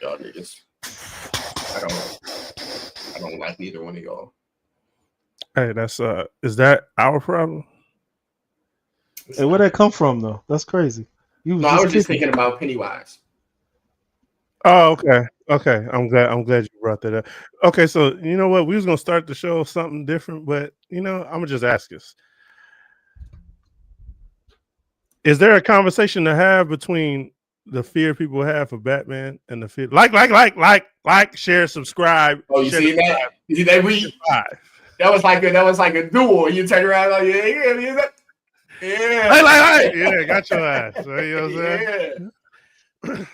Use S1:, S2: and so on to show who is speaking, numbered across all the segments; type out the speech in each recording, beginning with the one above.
S1: Y'all niggas. I don't like neither one of y'all.
S2: Hey, that's is that our problem?
S3: Hey, where'd that come from though? That's crazy. You was
S1: No, I
S3: just
S1: was just
S3: kicking.
S1: thinking about Pennywise.
S2: Oh, okay. Okay. I'm glad you brought that up. Okay, so you know what? We was gonna start the show something different, but I'm gonna just ask us. Is there a conversation to have between the fear people have for Batman and the fear like, share, subscribe,
S1: Oh, you
S2: share
S1: see that? You see that? That was like a duel. You turn around like yeah.
S2: Yeah, got your ass. So, you know what I'm saying?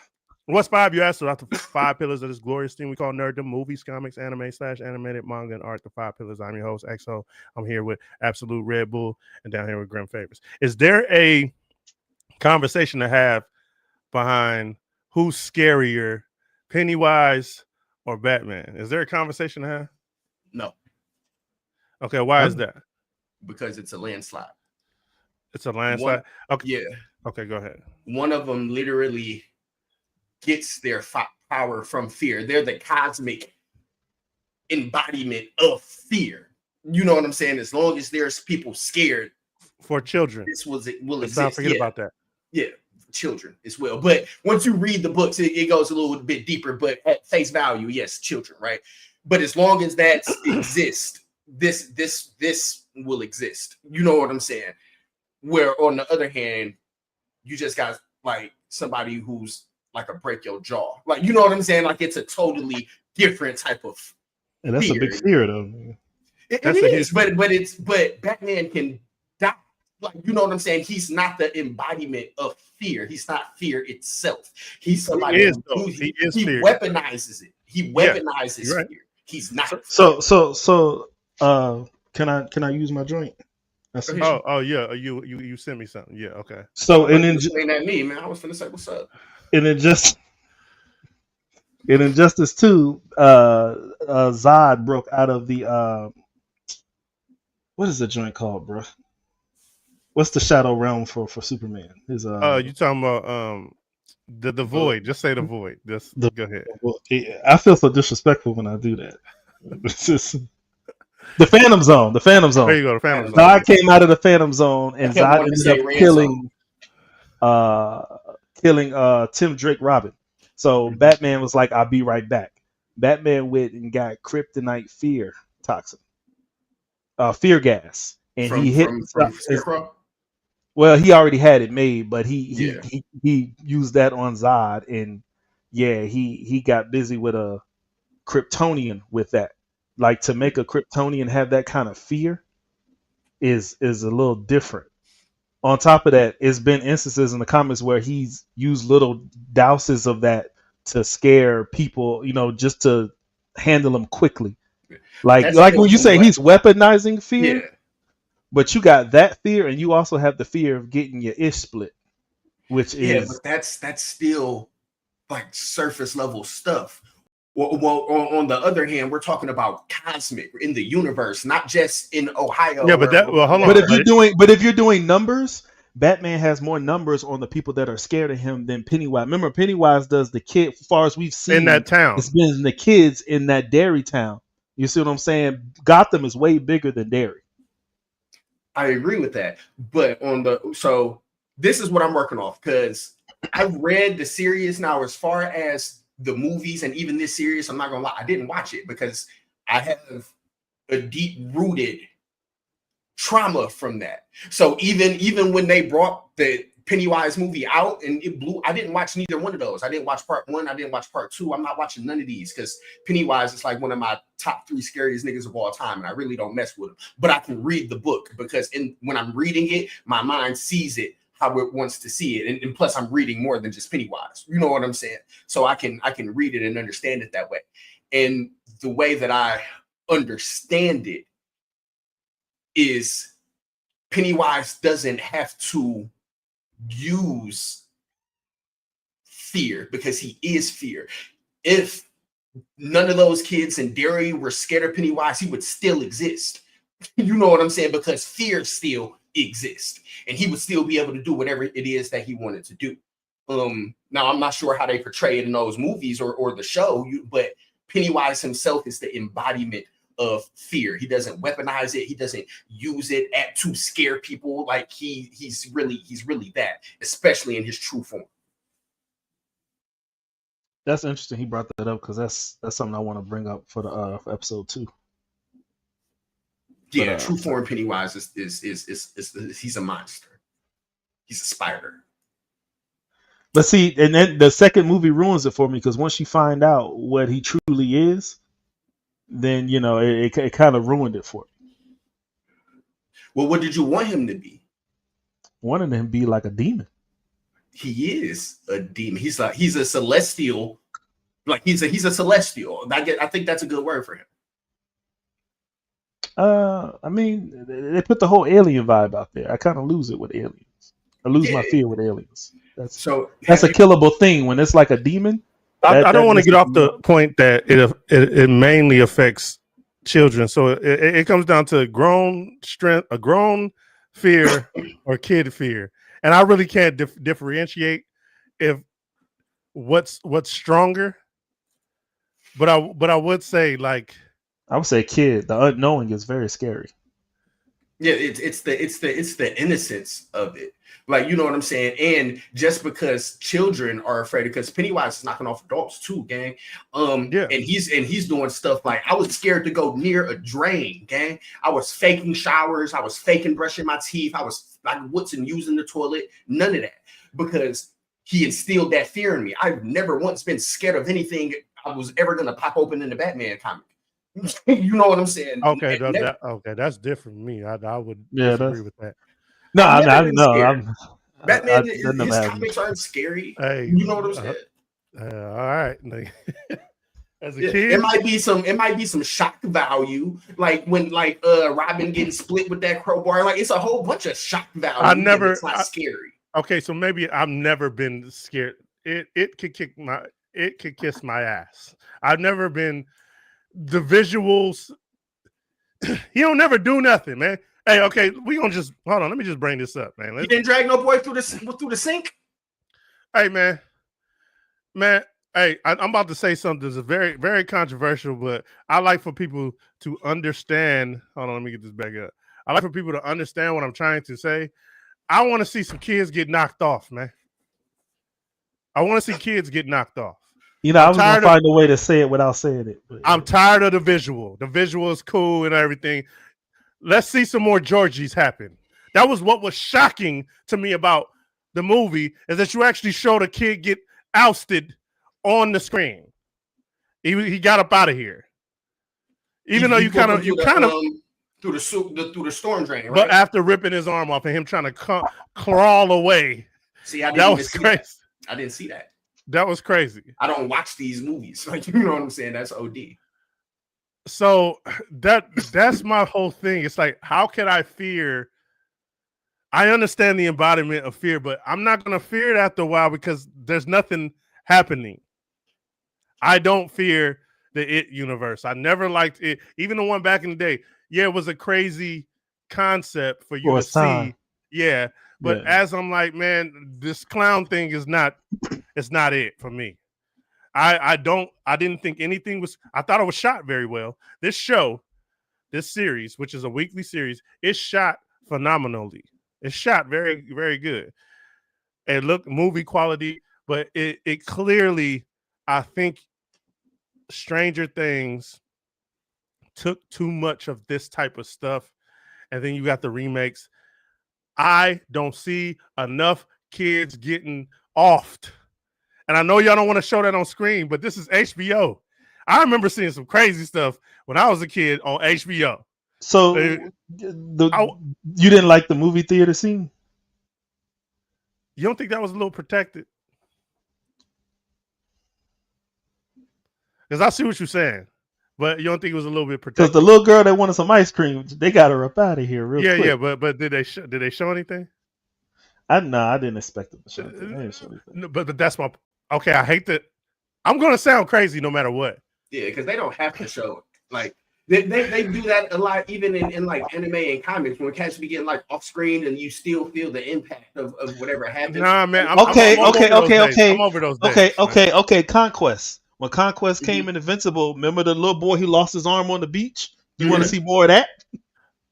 S2: What's five? You asked about the 5 pillars of this glorious thing we call nerddom: movies, comics, anime / animated manga, and art. The 5 pillars. I'm your host, XO. I'm here with Absolute Red Bull, and down here with Grim Favors. Is there a conversation to have behind who's scarier, Pennywise or Batman? Is there a conversation to have?
S1: No.
S2: Okay, why is that?
S1: Because it's a landslide.
S2: It's a landslide? Okay.
S1: Yeah.
S2: Okay, go ahead.
S1: One of them literally gets their power from fear. They're the cosmic embodiment of fear. You know what I'm saying? As long as there's people scared.
S2: For children.
S1: This will
S2: Let's
S1: exist.
S2: not forget about that.
S1: Yeah, children as well. But once you read the books, it goes a little bit deeper. But at face value, yes, children, right? But as long as that exists, this will exist. You know what I'm saying? Where on the other hand, you just got like somebody who's like a break your jaw. Like, you know what I'm saying? Like it's a totally different type of
S3: and that's
S1: fear.
S3: A big fear though.
S1: It is, but Batman can die. Like, you know what I'm saying? He's not the embodiment of fear. He's not fear itself. He's somebody
S2: he
S1: he weaponizes it. He weaponizes fear. He's not.
S3: So can I use my joint?
S2: Oh yeah, you sent me something. Yeah, okay.
S3: So and then
S1: saying at me, man, I was finna say what's up.
S3: In Injustice 2, Zod broke out of the what is the joint called, bro? What's the Shadow Realm for Superman?
S2: You talking about the Void? Just say the Void. Go ahead.
S3: I feel so disrespectful when I do that. The Phantom Zone. The Phantom Zone.
S2: There you go. The Phantom Zone.
S3: Zod came out of the Phantom Zone, and Zod ended up killing Tim Drake Robin. So Batman was like, "I'll be right back." Batman went and got kryptonite fear toxin, fear gas, and he hit.
S1: From Scarecrow?
S3: Well, he already had it made, but he used that on Zod, and he got busy with a Kryptonian with that. Like, to make a Kryptonian have that kind of fear is a little different. On top of that, it's been instances in the comics where he's used little douses of that to scare people, just to handle them quickly. Like when you say he's weaponizing fear, but you got that fear, and you also have the fear of getting your ish split, which is
S1: but that's still like surface level stuff. Well, on the other hand, we're talking about cosmic in the universe, not just in Ohio.
S2: Yeah, but hold on.
S3: But if you're doing numbers, Batman has more numbers on the people that are scared of him than Pennywise. Remember, Pennywise does the kid. As far as we've seen
S2: in that town,
S3: it's been the kids in that Derry town. You see what I'm saying? Gotham is way bigger than Derry.
S1: I agree with that, but so this is what I'm working off, because I've read the series now. As far as the movies and even this series, I'm not gonna lie, I didn't watch it because I have a deep rooted trauma from that. So even when they brought the Pennywise movie out and it blew, I didn't watch neither one of those. I didn't watch part 1. I didn't watch part 2. I'm not watching none of these because Pennywise is like one of my top 3 scariest niggas of all time, and I really don't mess with him. But I can read the book because when I'm reading it, my mind sees it how it wants to see it, and plus I'm reading more than just Pennywise. You know what I'm saying? So I can read it and understand it that way. And the way that I understand it is Pennywise doesn't have to use fear because he is fear. If none of those kids in Derry were scared of Pennywise, he would still exist. You know what I'm saying? Because fear still exists, and he would still be able to do whatever it is that he wanted to do. Now I'm not sure how they portray it in those movies or the show, but Pennywise himself is the embodiment of fear. He doesn't weaponize it. He doesn't use it to scare people. Like he's really that, especially in his true form.
S3: That's interesting. He brought that up because that's something I want to bring up for the for episode 2.
S1: Yeah, true form Pennywise is he's a monster. He's a spider.
S3: But see, and then the second movie ruins it for me because once you find out what he truly is, then it kind of ruined it for me.
S1: Well, what did you want him to be?
S3: Wanted him to be like a demon.
S1: He is a demon. He's a celestial. Like he's a celestial. I think that's a good word for him.
S3: I mean, they put the whole alien vibe out there. I kind of lose it with aliens. I lose my fear with aliens. That's a killable thing when it's like a demon.
S2: I don't want to get off the point that it mainly affects children. So it comes down to a grown fear or kid fear, and I really can't differentiate if what's stronger. But I would say
S3: I would say kid. The unknowing is very scary.
S1: Yeah, it's the innocence of it. Like, you know what I'm saying? And just because children are afraid, because Pennywise is knocking off adults too, gang. And he's doing stuff like, I was scared to go near a drain, gang. I was faking showers, I was faking brushing my teeth, I was like Woodson using the toilet, none of that. Because he instilled that fear in me. I've never once been scared of anything I was ever gonna pop open in the Batman comic. You know what I'm saying?
S2: Okay, that's different from me. I would disagree with that.
S3: No, Batman,
S1: his comics aren't scary.
S2: Hey,
S1: you know what I'm saying?
S2: All right. As a kid,
S1: it might be some shock value, like when Robin getting split with that crowbar. Like it's a whole bunch of shock value. It's not scary.
S2: Okay, so maybe I've never been scared. It could kiss my ass. I've never been. The visuals, he don't never do nothing, man. Hey, okay, we gonna just hold on. Let me just bring this up, man.
S1: You didn't drag no boy through the sink.
S2: Hey, man. Hey, I'm about to say something that's very, very controversial, but I like for people to understand. Hold on, let me get this back up. I like for people to understand what I'm trying to say. I want to see some kids get knocked off, man. I want to see kids get knocked off.
S3: I was gonna find a way to say it without saying it.
S2: I'm tired of the visual. The visual is cool and everything. Let's see some more Georgies happen. That was what was shocking to me about the movie, is that you actually showed a kid get ousted on the screen. He got up out of here, even though you kind of
S1: through the storm drain, right?
S2: But after ripping his arm off and him trying to crawl away,
S1: that was crazy. I didn't see that.
S2: That was crazy.
S1: I don't watch these movies. Like, you know what I'm saying? That's OD.
S2: So that's my whole thing. It's like, how can I fear? I understand the embodiment of fear, but I'm not going to fear it after a while because there's nothing happening. I don't fear the It universe. I never liked it. Even the one back in the day. Yeah, it was a crazy concept for you to see. Yeah. But as I'm like, man, this clown thing is not it for me. I didn't think anything was, I thought it was shot very well. This series, which is a weekly series, is shot phenomenally. It's shot very, very good. And look, movie quality, but it clearly, I think Stranger Things took too much of this type of stuff. And then you got the remakes. I don't see enough kids getting offed. And I know y'all don't want to show that on screen, but this is HBO. I remember seeing some crazy stuff when I was a kid on HBO.
S3: So you didn't like the movie theater scene?
S2: You don't think that was a little protected? Because I see what you're saying, but you don't think it was a little bit protected?
S3: Because the little girl that wanted some ice cream, they got her up out of here real quick.
S2: Yeah, but did they show anything?
S3: I didn't expect them to show anything. They didn't show anything.
S2: But that's my I'm gonna sound crazy no matter what.
S1: Yeah, because they don't have to show it. Like They do that a lot, even in like anime and comics, when cats be getting like off screen and you still feel the impact of whatever happened.
S2: Nah, man. I'm
S3: Okay.
S2: over those days.
S3: Okay. Conquest. When Conquest came in Invincible, remember the little boy who lost his arm on the beach? You want to see more of that?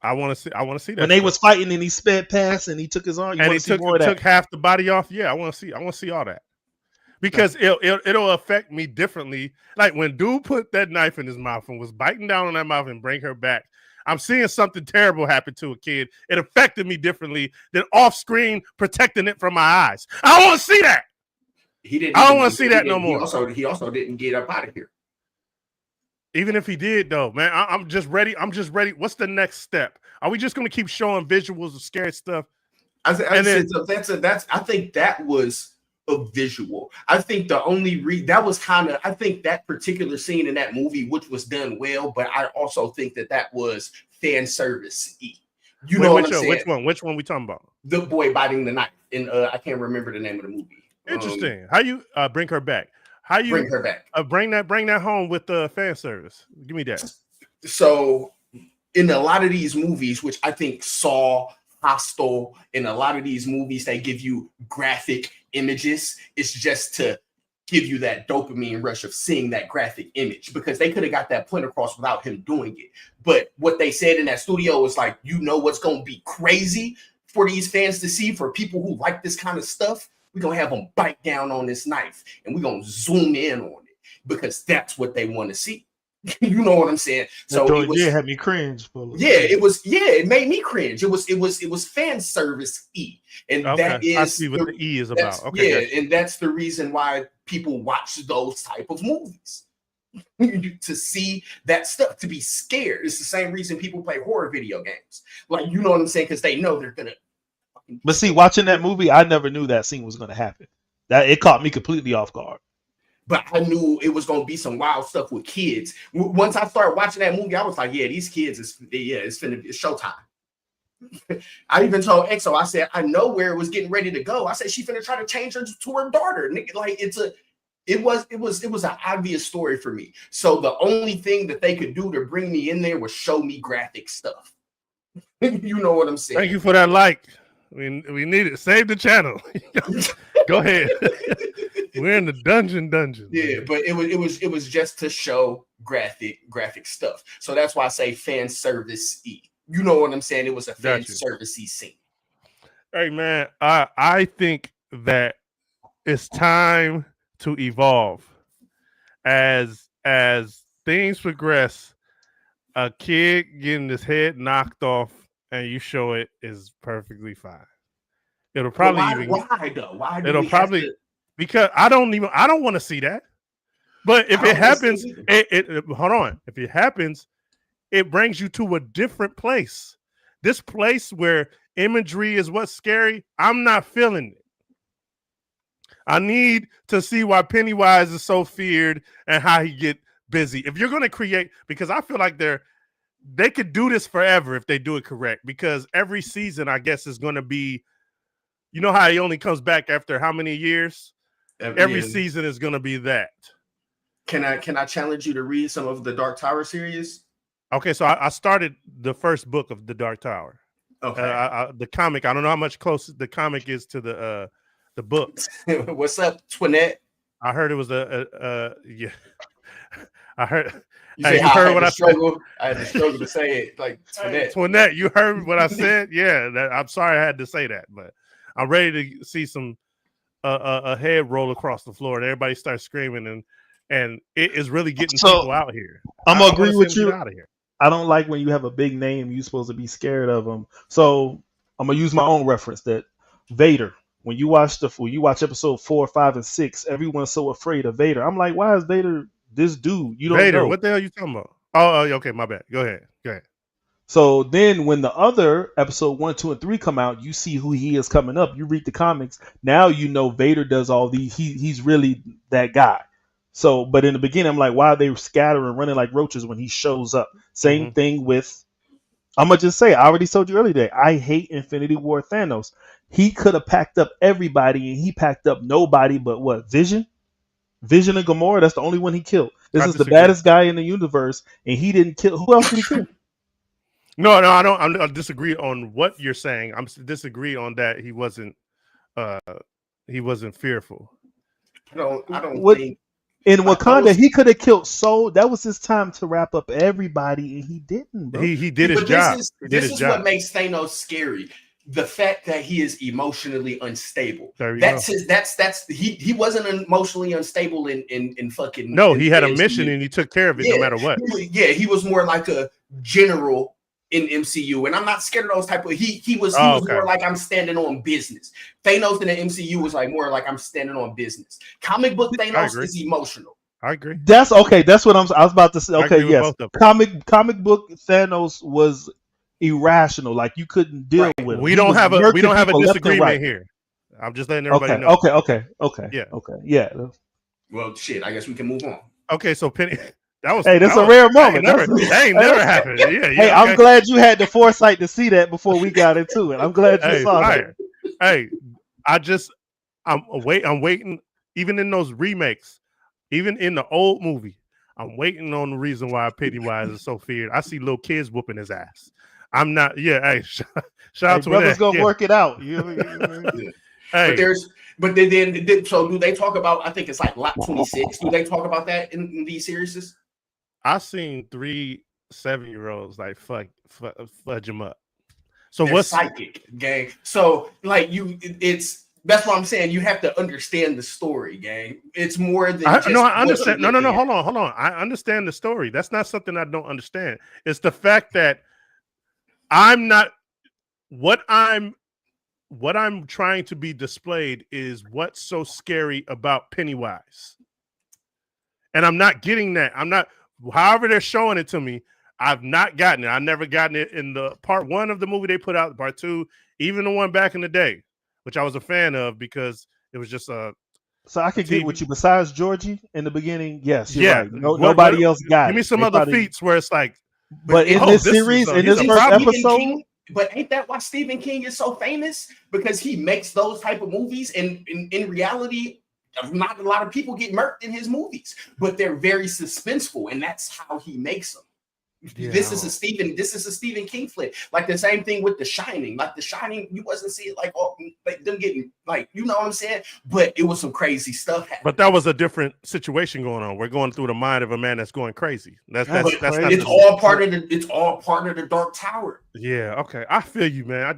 S2: I want to see that.
S3: When they was fighting and he sped past and he took his arm, you want to see more of that?
S2: Took half the body off. Yeah, I want to see all that. Because it'll affect me differently. Like when dude put that knife in his mouth and was biting down on that mouth and bring her back, I'm seeing something terrible happen to a kid. It affected me differently than off screen protecting it from my eyes. I don't want to see that. I don't want to see that no more.
S1: He also didn't get up out of here.
S2: Even if he did, though, man, I'm just ready. What's the next step? Are we just going to keep showing visuals of scary stuff?
S1: I think that was a visual. I think the only that was kind of, I think that particular scene in that movie, which was done well, but I also think that was fan service. You know what I'm saying?
S2: Which one we talking about?
S1: The boy biting the knife, and I can't remember the name of the movie.
S2: Interesting. How you bring her back? How you
S1: bring her back?
S2: Bring that home with the fan service. Give me that.
S1: So in a lot of these movies, which I think Saw, Hostel, in a lot of these movies, they give you graphic images. It's just to give you that dopamine rush of seeing that graphic image, because they could have got that point across without him doing it. But what they said in that studio was like, you know what's going to be crazy for these fans to see, for people who like this kind of stuff? We're going to have them bite down on this knife and we're going to zoom in on it, because that's what they want to see. You know what I'm saying? So
S3: it had me cringe.
S1: It made me cringe. It was fan service and that is,
S2: I see what the E is about. Okay,
S1: and that's the reason why people watch those type of movies. To see that stuff, to be scared. It's the same reason people play horror video games. Like, you know what I'm saying? Because they know they're gonna.
S3: But see, watching that movie, I never knew that scene was gonna happen. That it caught me completely off guard.
S1: But I knew it was going to be some wild stuff with kids. Once I started watching that movie, I was like, yeah, these kids, it's showtime. I even told EXO, I said, I know where it was getting ready to go. I said, she finna try to change her to her daughter. Like, it was an obvious story for me. So the only thing that they could do to bring me in there was show me graphic stuff. You know what I'm saying?
S2: Thank you for that like. We need it. Save the channel. Go ahead. We're in the dungeon.
S1: Yeah, but it was just to show graphic stuff. So that's why I say fan service. You know what I'm saying? It was a fan service-y scene.
S2: Hey man, I think that it's time to evolve. As things progress, a kid getting his head knocked off and you show it is perfectly fine. It'll probably
S1: why
S2: it'll probably because I don't want to see that. But if it happens, hold on. If it happens, it brings you to a different place. This place where imagery is what's scary, I'm not feeling it. I need to see why Pennywise is so feared and how he get busy. If you're going to create, because I feel like they could do this forever if they do it correct, because every season, I guess, is going to be, you know how he only comes back after how many years? Every season is going to be that.
S1: Can I challenge you to read some of the Dark Tower series?
S2: Okay, so I started the first book of the Dark Tower.
S1: Okay.
S2: The comic, I don't know how much closer the comic is to the book.
S1: What's up, Twinette?
S2: I heard it was yeah. I heard.
S1: You heard what I said. I had to struggle to say it like Twinette.
S2: Twinette, you heard what I said? Yeah. I'm sorry I had to say that, but I'm ready to see some a head roll across the floor and everybody starts screaming and it is really getting people out here.
S3: I'm gonna agree with you. Out of here. I don't like when you have a big name, you're supposed to be scared of them. So I'm gonna use my own reference that Vader. When you watch episode 4, 5, and 6, everyone's so afraid of Vader. I'm like, why is Vader this dude? You don't
S2: Vader,
S3: know.
S2: what the hell are you talking about? Oh, okay, my bad. Go ahead.
S3: So then when the other episode 1, 2, and 3 come out, you see who he is coming up. You read the comics. Now you know Vader does all these. He's really that guy. So, but in the beginning, I'm like, why are they scattering, running like roaches when he shows up? Same thing with, I'm going to just say, I already told you earlier today, I hate Infinity War Thanos. He could have packed up everybody and he packed up nobody but what? Vision and Gamora. That's the only one he killed. This is the baddest guy in the universe, and he didn't kill. Who else did he kill?
S2: No, I don't. I disagree on what you're saying. I'm disagree on that. He wasn't fearful.
S1: I don't think
S3: in Wakanda he could have killed Soul. That was his time to wrap up everybody, and he didn't. Bro.
S2: He did his job.
S1: This is what makes Thanos scary. The fact that he is emotionally unstable. He wasn't emotionally unstable in fucking.
S2: No, he had a mission and he took care of it no matter what.
S1: He was more like a general in MCU, and I'm not scared of those type of. He was more like I'm standing on business. Thanos in the MCU was like more like I'm standing on business. Comic book Thanos is emotional.
S2: I agree.
S3: That's okay. That's what I was about to say. Okay, yes. Comic book Thanos was irrational. Like you couldn't deal with him.
S2: We don't have a disagreement here. I'm just letting everybody know.
S3: Okay. Yeah.
S1: Well, shit. I guess we can move on.
S2: Okay, so Penny. That's
S3: a rare moment.
S2: That ain't never happened. Yeah.
S3: Hey, I'm glad you had the foresight to see that before we got into it. I'm glad you saw that.
S2: Hey, I'm waiting. Even in those remakes, even in the old movie, I'm waiting on the reason why Pennywise is so feared. I see little kids whooping his ass. I'm not. Yeah. Hey, shout out to
S3: brother's gonna work it out.
S1: Hey. But then, so do they talk about? I think it's like Lot 26. Do they talk about that in these series?
S2: I seen 3 7-year-olds like fudge them up. So
S1: they're
S2: what's
S1: psychic gang? So like that's what I'm saying. You have to understand the story, gang. It's more than
S2: I understand. No. Hold on. I understand the story. That's not something I don't understand. It's the fact that I'm not what I'm trying to be displayed is what's so scary about Pennywise. And I'm not getting that. I'm not, however they're showing it to me, I've not gotten it. I've never gotten it in the part 1 of the movie they put out, part 2, even the one back in the day, which I was a fan of because it was just a.
S3: So I could get with you. Besides Georgie in the beginning, yes, you're right. Nobody else got it.
S2: Give me some other feats where it's like.
S3: But in this series, in this first episode.
S1: But ain't that why Stephen King is so famous? Because he makes those type of movies, and in reality, not a lot of people get murked in his movies, but they're very suspenseful, and that's how he makes them. Yeah. This is a Stephen King flick. Like the same thing with The Shining. Like The Shining, you wasn't seeing like them getting like, you know what I'm saying? But it was some crazy stuff happening.
S2: But that was a different situation going on. We're going through the mind of a man that's going crazy. That's
S1: it's all part of the Dark Tower.
S2: Yeah, okay. I feel you, man.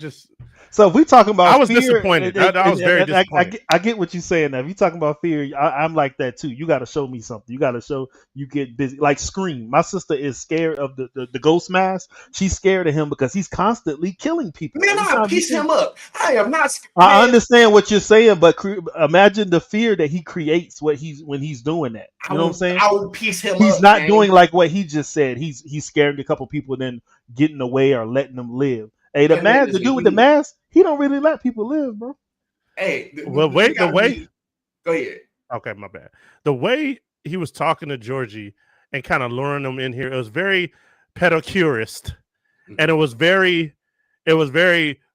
S3: So if we talking about
S2: I was disappointed. I was very disappointed.
S3: I get what you're saying now. If you're talking about fear, I'm like that too. You got to show me something. You got to show you get busy. Like Scream. My sister is scared of the ghost mask. She's scared of him because he's constantly killing people.
S1: Man, I piece him up. I am not scared.
S3: I understand what you're saying, but imagine the fear that he creates when he's doing that. You know what I'm saying?
S1: I would piece him up.
S3: He's not doing like what he just said. He's scaring a couple people and then getting away or letting them live. Hey, the dude with the mask, he don't really let people live, bro.
S1: Hey,
S2: the way.
S1: Go ahead.
S2: Okay, my bad. The way he was talking to Georgie and kind of luring them in here, it was very pedicurist, and it was very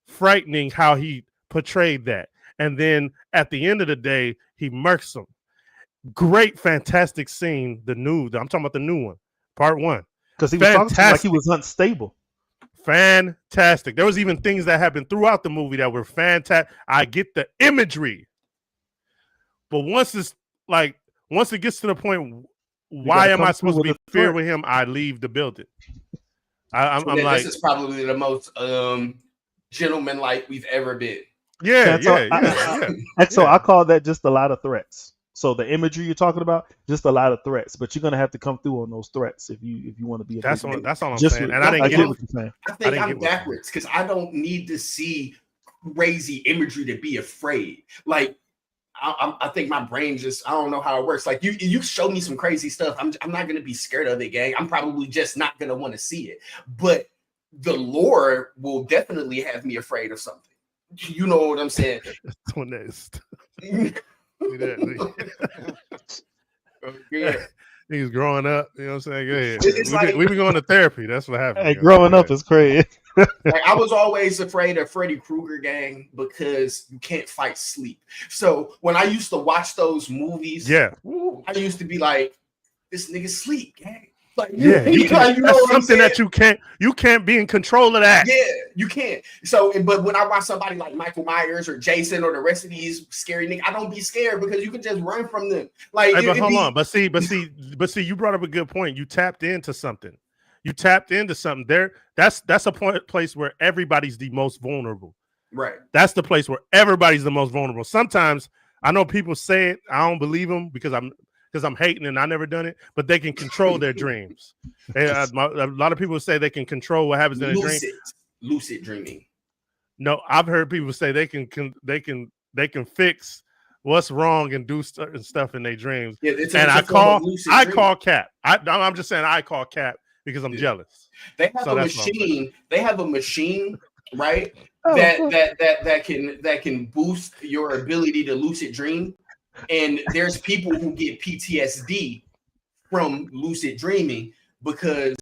S2: frightening how he portrayed that. And then at the end of the day, he murks them. Great, fantastic scene. I'm talking about the new one, part 1,
S3: because he was talking to him like he was unstable.
S2: Fantastic. There was even things that happened throughout the movie that were fantastic. I get the imagery, but once it gets to the point, why am I supposed to be feared with him? I leave the building. I'm like,
S1: this is probably the most gentleman-like we've ever been.
S2: Yeah.
S3: So I call that just a lot of threats. So the imagery you're talking about, just a lot of threats, but you're gonna have to come through on those threats if you want to be.
S2: That's all I'm saying. And I didn't get what you're saying.
S1: I think I'm backwards because I don't need to see crazy imagery to be afraid. Like I think my brain just, I don't know how it works. Like you show me some crazy stuff, I'm not gonna be scared of it, gang. I'm probably just not gonna want to see it. But the lore will definitely have me afraid of something. You know what I'm saying?
S2: Yeah. He's growing up, you know what I'm saying? Go ahead. We've been going to therapy. That's what happened.
S3: Hey, growing up is crazy.
S1: Like, I was always afraid of Freddy Krueger, gang, because you can't fight sleep. So when I used to watch those movies,
S2: I
S1: used to be like, this nigga sleep, gang. Like,
S2: yeah,
S1: you know
S2: that's
S1: what
S2: something
S1: I'm
S2: that you can't be in control of that.
S1: Yeah, you can't. So, but when I watch somebody like Michael Myers or Jason or the rest of these scary niggas, I don't be scared because you can just run from them. Like,
S2: hey, but hold on, but see, you brought up a good point. You tapped into something. There, that's a place where everybody's the most vulnerable.
S1: Right.
S2: That's the place where everybody's the most vulnerable. Sometimes I know people say it, I don't believe them because I'm hating and I never done it, but they can control their dreams. A lot of people say they can control what happens in a dream.
S1: Lucid dreaming.
S2: No, I've heard people say they can fix what's wrong and do certain stuff in their dreams. Yeah, and I call cap. I'm just saying I call cap because I'm jealous.
S1: They have a machine. They have a machine, right? That can boost your ability to lucid dream. And there's people who get PTSD from lucid dreaming because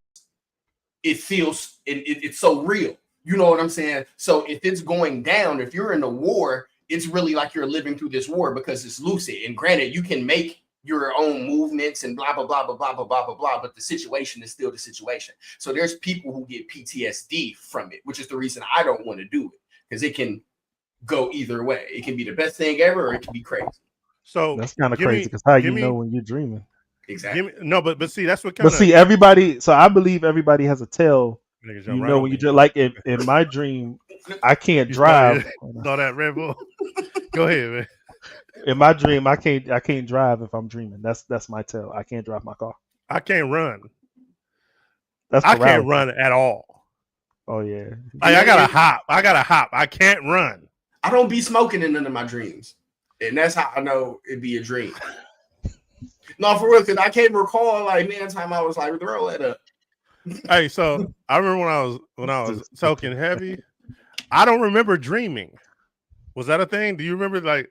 S1: it feels it's so real. You know what I'm saying? So if it's going down, if you're in a war, it's really like you're living through this war because it's lucid. And granted, you can make your own movements and blah, blah, blah, blah, blah, blah, blah, blah, blah, but the situation is still the situation. So there's people who get PTSD from it, which is the reason I don't want to do it, because it can go either way. It can be the best thing ever, or it can be crazy.
S3: So that's kind of crazy because how you know when you're dreaming?
S1: Exactly.
S2: No, but see, that's what kind of.
S3: But see, everybody. So I believe everybody has a tell. You know when you just like in my dream, I can't drive.
S2: Saw that Red Bull. Go ahead, man.
S3: In my dream, I can't drive if I'm dreaming. That's my tell. I can't drive my car.
S2: I can't run.
S3: I
S2: can't run at all.
S3: Oh yeah.
S2: I gotta hop. I can't run.
S1: I don't be smoking in none of my dreams. And that's how I know it'd be a dream. No, for real, because I can't recall like man time I was like, throw that up.
S2: Hey, so I remember when I was soaking heavy. I don't remember dreaming. Was that a thing? Do you remember like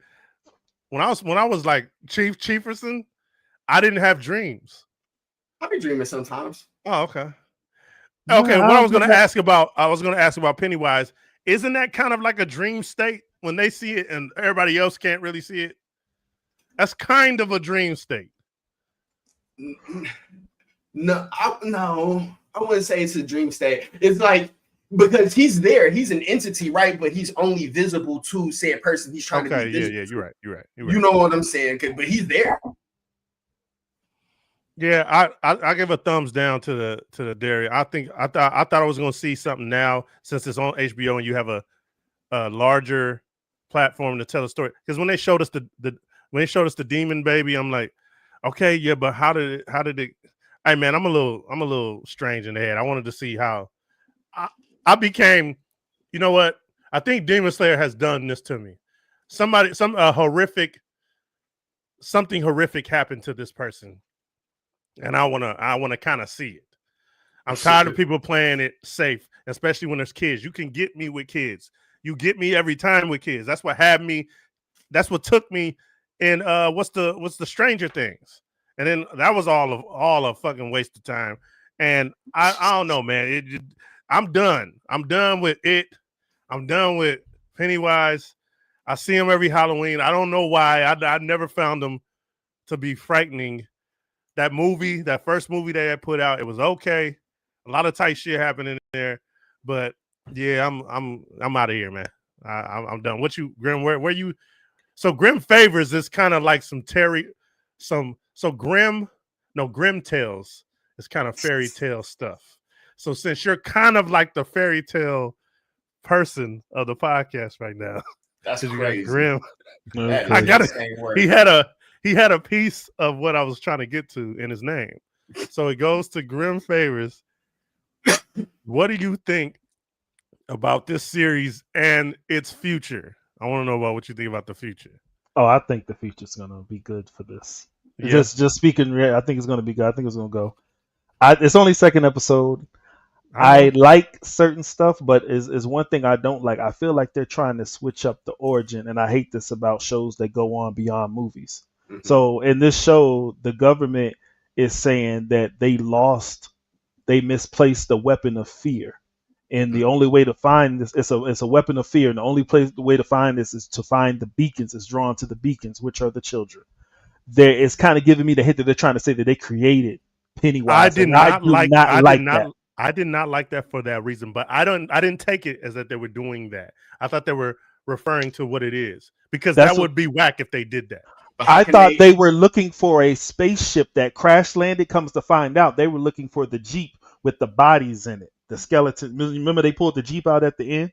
S2: when I was like Chieferson? I didn't have dreams.
S1: I be dreaming sometimes.
S2: Oh, okay. Okay, what I was gonna ask about Pennywise. Isn't that kind of like a dream state when they see it and everybody else can't really see it? That's kind of a dream state.
S1: No, I wouldn't say it's a dream state. It's like because he's there, he's an entity, right? But he's only visible to said person. He's trying to be visible.
S2: Yeah, you're right.
S1: You know what I'm saying? But he's there.
S2: Yeah, I give a thumbs down to the dairy. I thought I was going to see something now since it's on HBO and you have a larger platform to tell a story. Because when they showed us the demon baby, I'm like, okay, yeah, but how did it? Hey man, I'm a little strange in the head. I wanted to see how I became. You know what? I think Demon Slayer has done this to me. Something horrific happened to this person. And I wanna kind of see it. I'm tired of people playing it safe, especially when there's kids. You can get me with kids. You get me every time with kids. That's what had me. That's what took me in. What's the Stranger Things? And then that was all a fucking waste of time. And I don't know, man. I'm done. I'm done with it. I'm done with Pennywise. I see him every Halloween. I don't know why. I never found him to be frightening. That first movie they had put out, it was okay. A lot of tight shit happened in there, but yeah, I'm out of here, man. I'm done. What you, Grim? Where you? So Grim Favors is kind of like Grim Tales is kind of fairy tale stuff. So since you're kind of like the fairy tale person of the podcast right now,
S1: that's crazy.
S2: Grim.
S3: Okay.
S2: I got it. He had a piece of what I was trying to get to in his name. So it goes to Grim Favors. What do you think about this series and its future? I want to know about what you think about the future.
S3: Oh, I think the future's going to be good for this. Yeah. Just speaking, I think it's going to be good. I think it's going to go. It's only second episode. I like certain stuff, but is one thing I don't like. I feel like they're trying to switch up the origin, and I hate this about shows that go on beyond movies. Mm-hmm. So in this show, the government is saying that they misplaced the weapon of fear, and the only way to find this, it's a weapon of fear, and the only way to find this is to find the beacons. It's drawn to the beacons, which are the children. it's kind of giving me the hint that they're trying to say that they created Pennywise.
S2: I did not like
S3: that.
S2: I did not like that for that reason, but I didn't take it as that they were doing that. I thought they were referring to what it is, because that would be whack if they did that.
S3: I thought they were looking for a spaceship that crash landed. Comes to find out, they were looking for the Jeep with the bodies in it, the skeleton. Remember they pulled the Jeep out at the end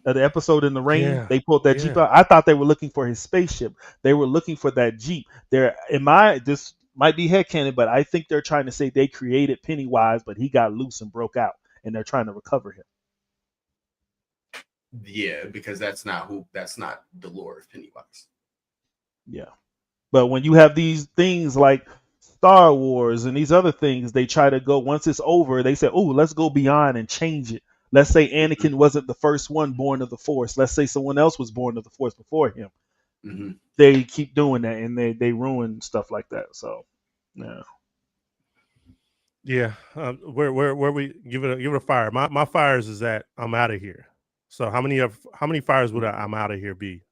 S3: of the episode in the rain?
S2: Yeah.
S3: They pulled that Jeep out. I thought they were looking for his spaceship. They were looking for that Jeep. This might be headcanon, but I think they're trying to say they created Pennywise, but he got loose and broke out, and they're trying to recover him.
S1: Yeah, because that's not the lore of Pennywise.
S3: Yeah. But when you have these things like Star Wars and these other things, they try to go, once it's over, they say, oh, let's go beyond and change it. Let's say Anakin wasn't the first one born of the Force. Let's say someone else was born of the Force before him.
S1: Mm-hmm.
S3: They keep doing that, and they ruin stuff like that. So, yeah.
S2: Yeah. Where we give it a fire. My fires is that I'm out of here. So how many fires would I'm out of here be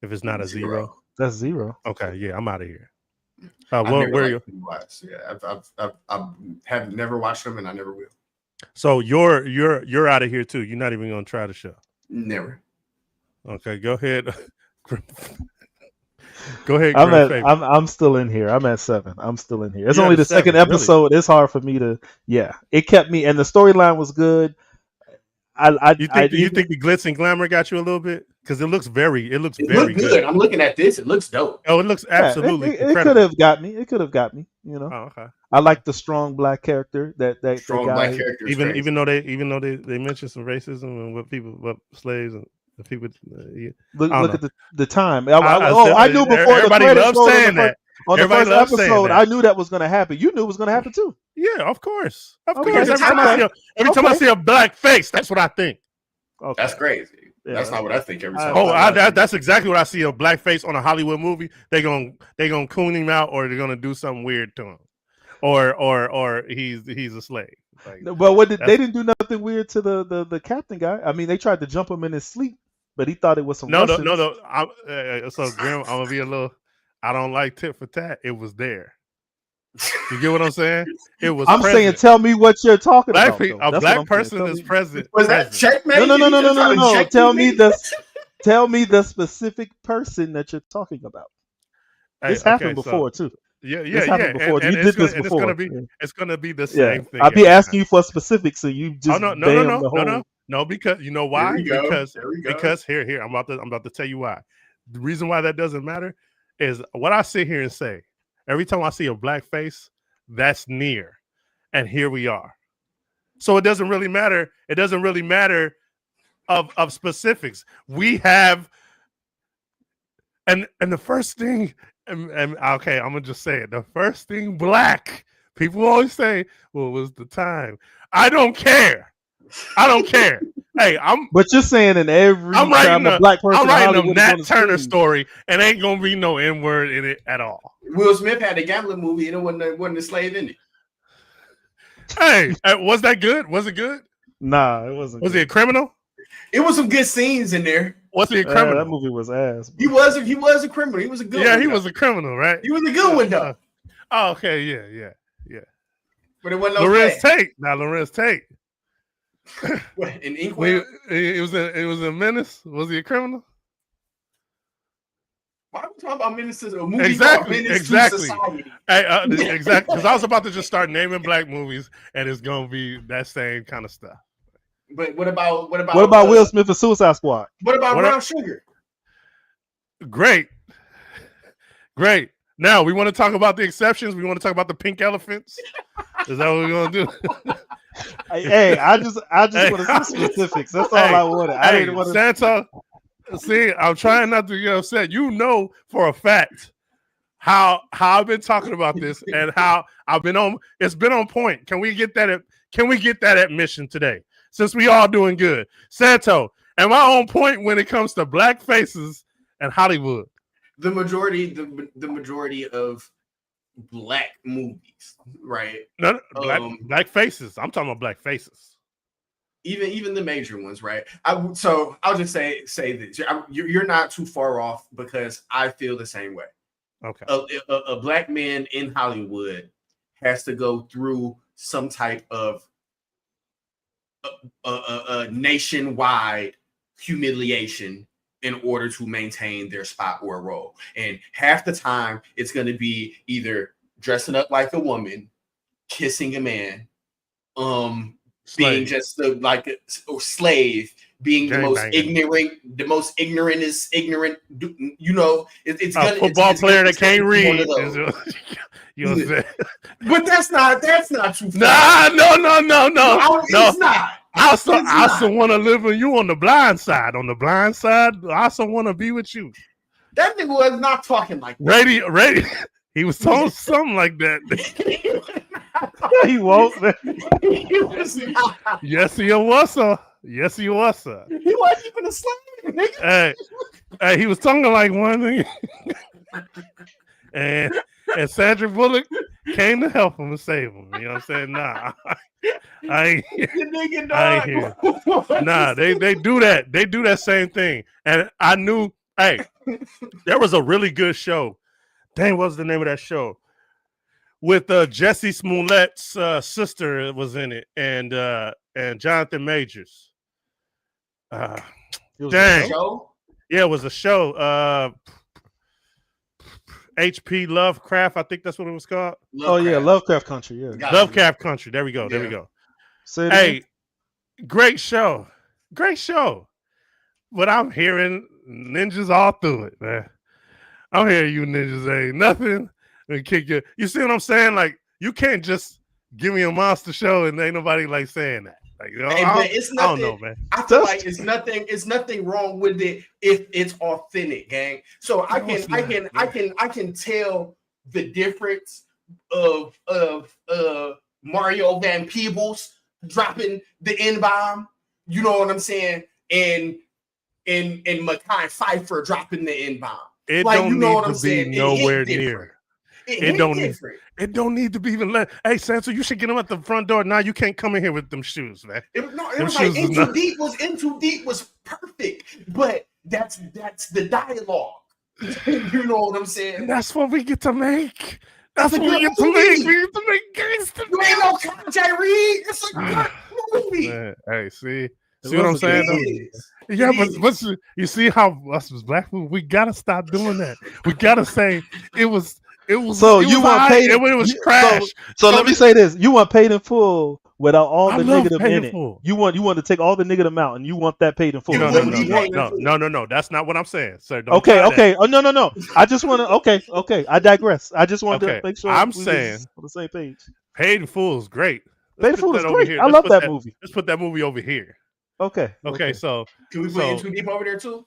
S2: if it's not a zero?
S3: That's 0.
S2: Okay, yeah, I'm out of here.
S1: Where you? Yeah, I have never watched them, and I never will.
S2: So you're out of here too. You're not even gonna try the show.
S1: Never.
S2: Okay, go ahead. Go ahead.
S3: I'm still in here. I'm at 7. I'm still in here. It's only the second episode. Really? It's hard for me to. Yeah, it kept me, and the storyline was good.
S2: You think the glitz and glamour got you a little bit? Because it looks very good.
S1: I'm looking at this. It looks dope.
S2: Oh, it looks absolutely
S3: it could have got me. It could have got me. You know.
S2: Oh, okay.
S3: I like the strong black character that
S1: strong
S3: guy,
S1: black character.
S2: Even though they mentioned some racism and what slaves and the people.
S3: Look at the time. I knew before
S2: everybody loves saying that.
S3: On the first episode, I knew that was going to happen. You knew it was going to happen too.
S2: Yeah, of course. Every time I see a black face, that's what I think.
S1: Okay. That's crazy. Yeah, that's not what I think every time.
S2: That's exactly what I see. A black face on a Hollywood movie. They gonna coon him out, or they're gonna do something weird to him, or he's a slave. Like,
S3: but they didn't do nothing weird to the captain guy. I mean, they tried to jump him in his sleep, but he thought it was some.
S2: No. So Grim, I'm gonna be a little. I don't like tit for tat. It was there. You get what I'm saying? It was.
S3: I'm saying, tell me what you're talking about.
S2: A black person is present.
S1: Was that checkmate?
S3: No. Tell me the specific person that you're talking about. This happened before too.
S2: Yeah.
S3: Before. You did this before.
S2: It's gonna be the same thing.
S3: I'll be asking you for specifics, so you just
S2: no. Because you know why? Because here I'm about to tell you why. The reason why that doesn't matter is what I sit here and say. Every time I see a black face, that's near, and here we are. So it doesn't really matter. It doesn't really matter of specifics. We have, and the first thing, and okay, I'm gonna just say it. The first thing black people always say, "Well, was the time." I don't care. Hey,
S3: But you're saying in every time a black person,
S2: I'm writing a Nat Turner story, and ain't gonna be no N-word in it at all.
S1: Will Smith had a gambling movie, and it wasn't a slave in it.
S2: Hey, was that good? Was it good?
S3: Nah, it wasn't.
S2: Was he a criminal?
S1: It was some good scenes in there.
S2: Was he a criminal?
S3: That movie was ass.
S1: He was a criminal. He was a good one.
S2: Yeah, he was a criminal, right?
S1: He was a good one, though.
S2: Oh, okay, yeah.
S1: But it wasn't no
S2: Lorenz Tate. Now, Lorenz Tate.
S1: What, in Inkwell?
S2: It was a Menace. Was he a criminal?
S1: Why are we talking about Menaces? A movie
S2: exactly.
S1: Society?
S2: Hey, exactly. Because I was about to just start naming black movies, and it's gonna be that same kind of stuff.
S1: But what about
S3: Will Smith and Suicide Squad?
S1: What about Brown Sugar?
S2: Great. Now we want to talk about the exceptions. We want to talk about the pink elephants. Is that what we're gonna do?
S3: Hey, I just want to see specifics. That's all I wanted. I didn't want to.
S2: Santa, see, I'm trying not to get upset. You know for a fact how I've been talking about this and how I've been on. It's been on point. Can we get that admission today? Since we all doing good, Santo, am I on point when it comes to black faces and Hollywood?
S1: The majority of black movies, right?
S2: No, black faces. I'm talking about black faces.
S1: Even the major ones, right? So I'll just say this: you're not too far off because I feel the same way.
S2: Okay.
S1: A black man in Hollywood has to go through some type of nationwide humiliation in order to maintain their spot or role. And half the time, it's going to be either dressing up like a woman, kissing a man, being just like a slave, being the most ignorant, ignorant. You know, it's
S2: a football player that can't read. You know what I'm saying?
S1: But that's not true.
S2: Nah, no.
S1: It's not.
S2: I also want to live with you on the blind side. On the blind side, I also want to be with you.
S1: That nigga was not talking like that.
S2: Radio. He was talking something like that.
S3: He won't.
S1: He was not.
S2: Yes, he was, sir. Yes, he was, sir.
S1: He wasn't even a slave, nigga.
S2: Hey, he was talking like one thing. and Sandra Bullock came to help him and save him. You know what I'm saying? Nah. I ain't here. Nah, they do that. They do that same thing. And I knew, hey, there was a really good show. Dang, what was the name of that show? With Jesse Smollett's sister was in it, and Jonathan Majors. Dang. Yeah, it was a show. H.P. Lovecraft, I think that's what it was called.
S3: Lovecraft Country. Yeah,
S2: Lovecraft Country. There we go. There we go. Hey, great show. But I'm hearing ninjas all through it, man. I'm hearing you ninjas ain't nothing and kick you. You see what I'm saying? Like, you can't just give me a monster show and ain't nobody like saying that. Like, you know, I don't know, man.
S1: I feel like it's nothing wrong with it if it's authentic, gang. So I can tell the difference of Mario Van Peebles dropping the N-bomb, you know what I'm saying, and Mekhi Phifer dropping the N-bomb.
S2: It like, don't you know need to be nowhere near. It don't need to be even let. Hey, Sansa, you should get them at the front door. Now you can't come in here with them shoes, man.
S1: It was like In Too Deep was perfect, but that's the dialogue. You know what I'm saying?
S2: And that's what we get to make. That's what we get to make. We get to make gangster.
S1: You ain't no Kanye Reed. It's a good movie.
S2: Man, hey, see what I'm saying? Yeah, but you see how us as black people, we gotta stop doing that. We gotta say it was.
S3: So you want paid?
S2: It was trash.
S3: So let me say this: you want paid in full without all the negative in it. You want to take all the negative out, and you want that paid in full.
S2: No. That's not what I'm saying, sir.
S3: Okay. Oh no. I just want to. Okay. I digress. I just wanted to make sure
S2: I'm saying
S3: on the same page.
S2: Paid in Full is great.
S3: Paid in Full is great. I love that movie.
S2: Let's put that movie over here.
S3: Okay.
S2: So
S1: can we put In Too Deep over there too?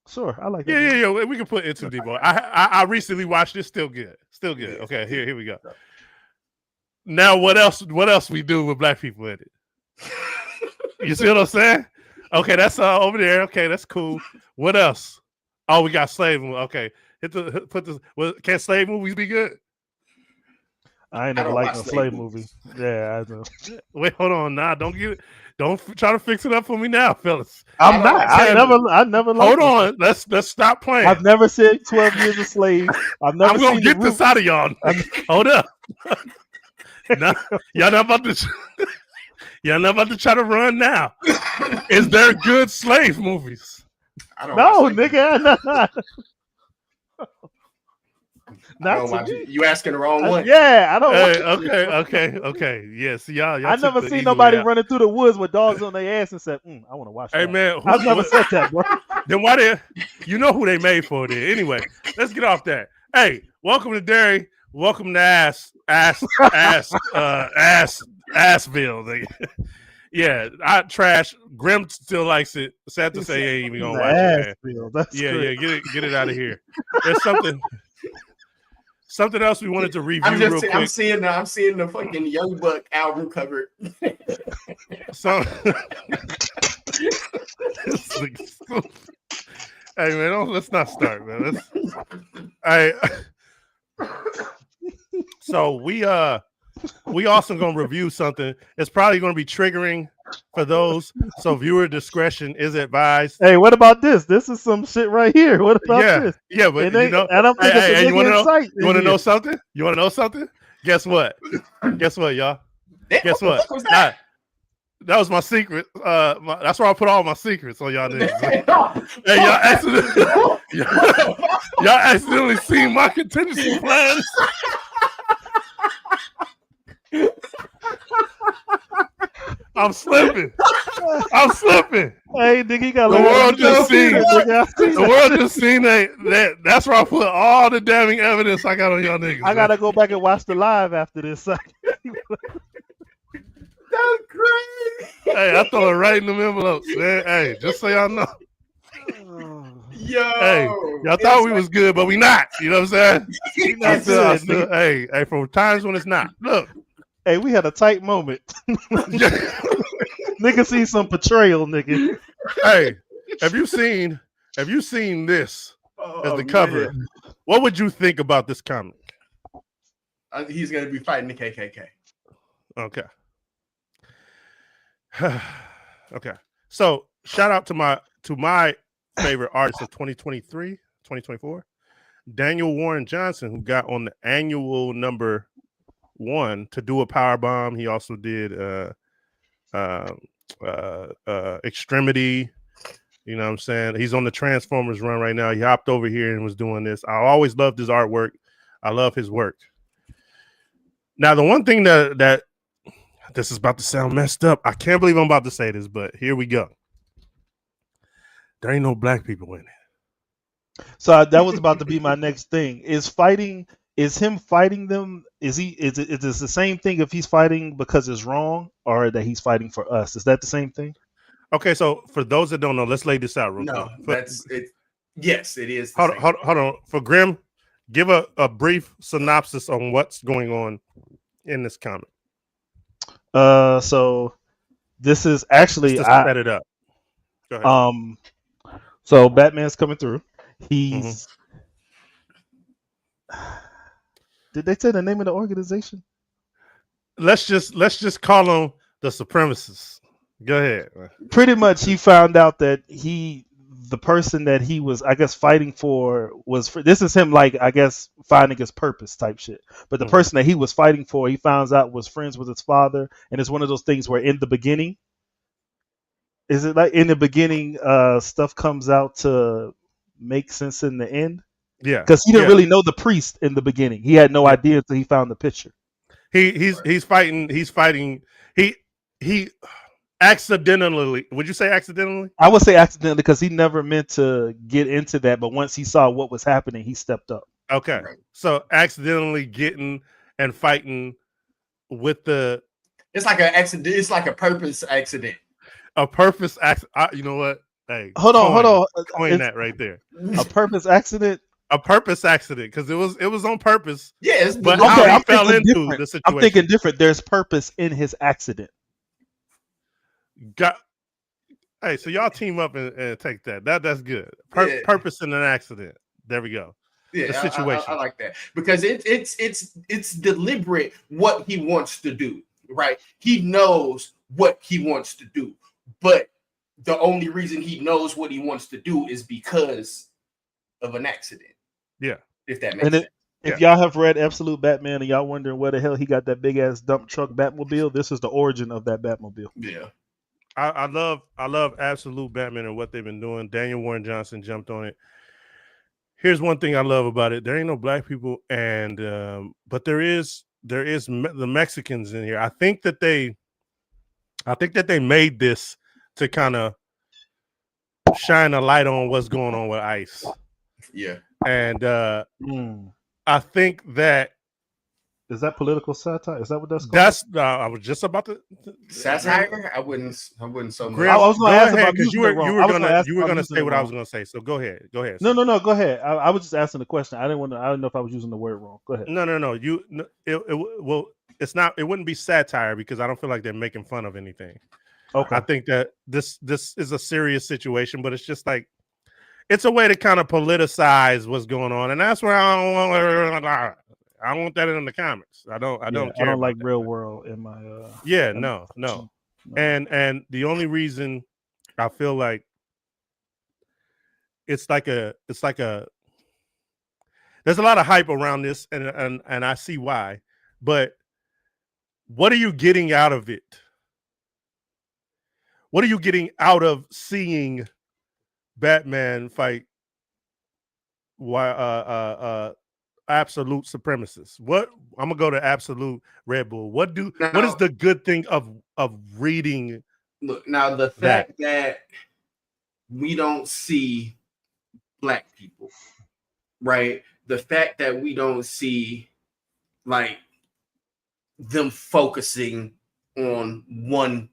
S3: Sure, I like
S2: that. Yeah. We can put In Too Deep. I recently watched it. Still good. Okay, here we go. Now, what else we do with black people in it? You see what I'm saying? Okay, that's over there. Okay, that's cool. What else? Oh, we got slave movie. Okay, put this. Well, can slave movies be good?
S3: I ain't never liked a slave movie. Yeah, I know.
S2: Wait, hold on. Nah, don't try to fix it up for me now, fellas.
S3: I'm not. I never.
S2: Hold on. Let's stop playing.
S3: I've never seen 12 Years a Slave. I'm
S2: gonna get this out of y'all. Hold up. Nah, y'all not about to try to run now. Is there good slave movies?
S3: No, nigga.
S1: You asking the wrong one.
S3: Yeah, I don't.
S2: Okay. Yes, y'all.
S3: I never seen nobody running through the woods with dogs on their ass and said, "I want to watch."
S2: Hey,
S3: that.
S2: Man,
S3: I've never said that, bro.
S2: Then why did you know who they made for it? Anyway, let's get off that. Hey, welcome to Derry. Welcome to Assville. Yeah, I trash. Grim still likes it. Sad to say, he ain't even gonna watch it. Man. Yeah, get it out of here. There's something else we wanted to review real quick.
S1: I'm seeing the fucking Young Buck album cover.
S2: Hey man, let's not start, man. All right. So we we also gonna review something. It's probably gonna be triggering for those, so viewer discretion is advised.
S3: Hey, what about this? This is some shit right here. What about this?
S2: Yeah, but
S3: And I don't think it's a
S2: you
S3: nigga in sight.
S2: You want to know something? You want to know something? Guess what? Guess what, y'all? Guess what?
S1: Was that?
S2: That was my secret. That's where I put all my secrets on y'all niggas. Hey, y'all accidentally seen my contingency plans. I'm slipping.
S3: Hey, nigga, you got
S2: The world just seen. The world just seen that. That's where I put all the damning evidence I got on y'all niggas.
S3: I gotta go back and watch the live after this.
S1: That's crazy.
S2: Hey, I throw it right in the envelopes, man. Hey, just so y'all know.
S1: Yo.
S2: Hey, y'all thought we was good, but we not. You know what I'm saying? Hey, from times when it's not. Look.
S3: Hey, we had a tight moment. Nigga see some betrayal, nigga.
S2: Hey, have you seen this as the cover? Man. What would you think about this comic?
S1: He's gonna be fighting the KKK.
S2: Okay. Okay. So shout out to my favorite artist of 2023, 2024, Daniel Warren Johnson, who got on the annual number 1 to do a power bomb. He also did Extremity. You know what I'm saying? He's on the Transformers run right now. He hopped over here and was doing this. I always loved his artwork. I love his work. Now, the one thing that this is about to sound messed up. I can't believe I'm about to say this, but here we go. There ain't no black people in it.
S3: So that was about to be my next thing. Is him fighting them? Is it the same thing if he's fighting because it's wrong, or that he's fighting for us? Is that the same thing?
S2: Okay, so for those that don't know, let's lay this out real quick.
S1: That's it. Yes, it is.
S2: Hold on. For Grim, give a brief synopsis on what's going on in this comic.
S3: So this is actually
S2: just to set it up. Go ahead.
S3: So Batman's coming through. He's Did they say the name of the organization?
S2: Let's just call them the Supremacists. Go ahead.
S3: Pretty much, he found out that the person that he was, I guess, fighting for this is him, like, I guess, finding his purpose type shit. But the person that he was fighting for, he finds out was friends with his father, and it's one of those things where in the beginning, is it like in the beginning, stuff comes out to make sense in the end?
S2: Yeah,
S3: because he didn't really know the priest in the beginning. He had no idea until he found the picture.
S2: He's fighting. He accidentally. Would you say accidentally?
S3: I would say accidentally because he never meant to get into that. But once he saw what was happening, he stepped up.
S2: Okay, so accidentally getting and fighting with the.
S1: It's like an accident. It's like a purpose accident.
S2: A purpose accident. You know what? Hey,
S3: hold on.
S2: Coin that right there.
S3: A purpose accident.
S2: A purpose accident because it was on purpose.
S1: Yes,
S2: but how he fell into the situation.
S3: I'm thinking different. There's purpose in his accident.
S2: Hey, so y'all team up and take that. That's good. Purpose in an accident. There we go.
S1: Yeah,
S2: the situation.
S1: I like that because it's deliberate what he wants to do. Right? He knows what he wants to do, but the only reason he knows what he wants to do is because of an accident.
S2: Yeah,
S1: if that makes sense.
S3: If y'all have read Absolute Batman and y'all wondering where the hell he got that big ass dump truck Batmobile, this is the origin of that Batmobile.
S1: Yeah,
S2: I love Absolute Batman and what they've been doing. Daniel Warren Johnson jumped on it. Here's one thing I love about it: there ain't no black people, and but there is the Mexicans in here. I think that they made this to kind of shine a light on what's going on with ICE.
S1: Yeah.
S2: And I think that
S3: is that political satire. Is that what that's called?
S2: That's I was just about to
S1: satire. I wouldn't so much.
S3: I was going to ask about
S2: because you were going to say what I was going to say. So go ahead.
S3: No. Go ahead. I was just asking the question. I didn't know if I was using the word wrong. Go ahead.
S2: No. It's not. It wouldn't be satire because I don't feel like they're making fun of anything.
S3: Okay.
S2: I think that this is a serious situation, but it's just like it's a way to kind of politicize what's going on, and that's where I I don't want that in the comics. I don't care.
S3: I don't like
S2: that.
S3: real world in my.
S2: No. And the only reason I feel like it's like a there's a lot of hype around this, and I see why, but what are you getting out of it? What are you getting out of seeing Batman fight absolute supremacists? What I'm gonna go to absolute Red Bull. What is the good thing of reading?
S1: Look, now the fact that we don't see Black people, right? The fact that we don't see like them focusing on one